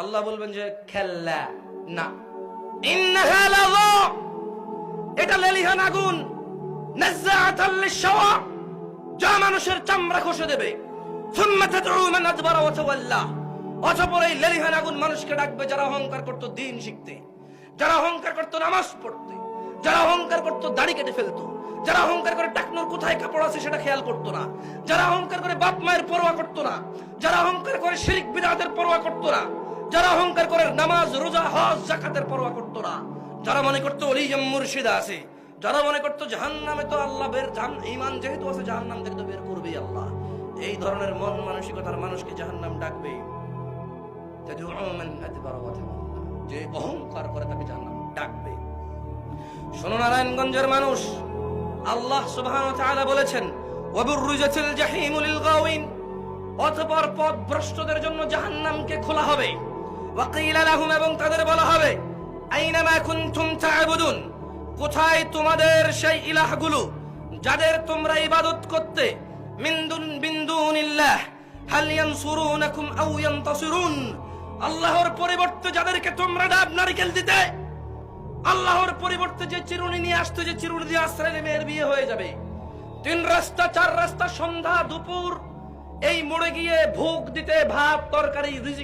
আল্লাহ বলবেন যে খেল্লা না, ইন্নাহা লাযা, এটা লেলিহান আগুন, নাযাআতাল লিশওয়া, যা মানুষের চামড়া খসে দেবে। সুম্মা তাদউ মান আদবারা ওয়া তাওয়াল্লা, অতঃপর এই লেলিহান আগুন মানুষকে ডাকবে যারা অহংকার করত দ্বীন শিখতে, যারা অহংকার করত নামাজ পড়তে, যারা অহংকার করত দাড়ি কেটে ফেলতো, যারা অহংকার করে টাকনুর কোথায় কাপড় আছে সেটা খেয়াল করতো না, যারা অহংকার করে বাপ মায়ের পরোয়া করতো না, যারা অহংকার করে শিরক বিদআতের পরোয়া করতো না, যারা অহংকার করে নামাজ রোজা হজ যাকাতের পরোয়া করতো না, যারা মনে করতো ওলিয়াম মুর্শিদা আছে, যারা মনে করতো জাহান্নামে তো আল্লাহ বের, ঈমান যেহেতু আছে জাহান্নাম থেকে তো বের করবেই আল্লাহ, এই ধরনের মন মানসিকতার মানুষকে জাহান্নাম ডাকবে। যে অহংকার করে তাকে জাহান্নাম ডাকবে। শোনো নারায়ণগঞ্জের মানুষ, আল্লাহ সুবহানাহু ওয়া তাআলা বলেছেন ওয়াবুররিজাতিল জাহিমু লিল গাওয়িন, অতঃপর পথভ্রষ্টদের জন্য জাহান্নামকে খোলা হবে। ওয়াকিলা লাহুম, এবং তাদের বলা হবে আইনামা কুনতুম তা'বুদুন, কোথায় তোমাদের সেই ইলাহগুলো যাদের তোমরা ইবাদত করতে, মিন দুনিল্লাহ হাল ইয়ানসুরুনাকুম আও ইয়ানতাসিরুন, আল্লাহর পরিবর্তে যাদেরকে তোমরা ডাব নারকেল দিতে, আল্লাহর পরিবর্তে যে চিরুনি নিয়ে আসতো, যে চিরুনি দিয়ে আশ্রয় মেয়ের বিয়ে হয়ে যাবে, 3 রাস্তা 4 রাস্তা সন্ধ্যা দুপুর এই মোড়ে গিয়ে ভোগ দিতে, ভাত তরকারি রিজিক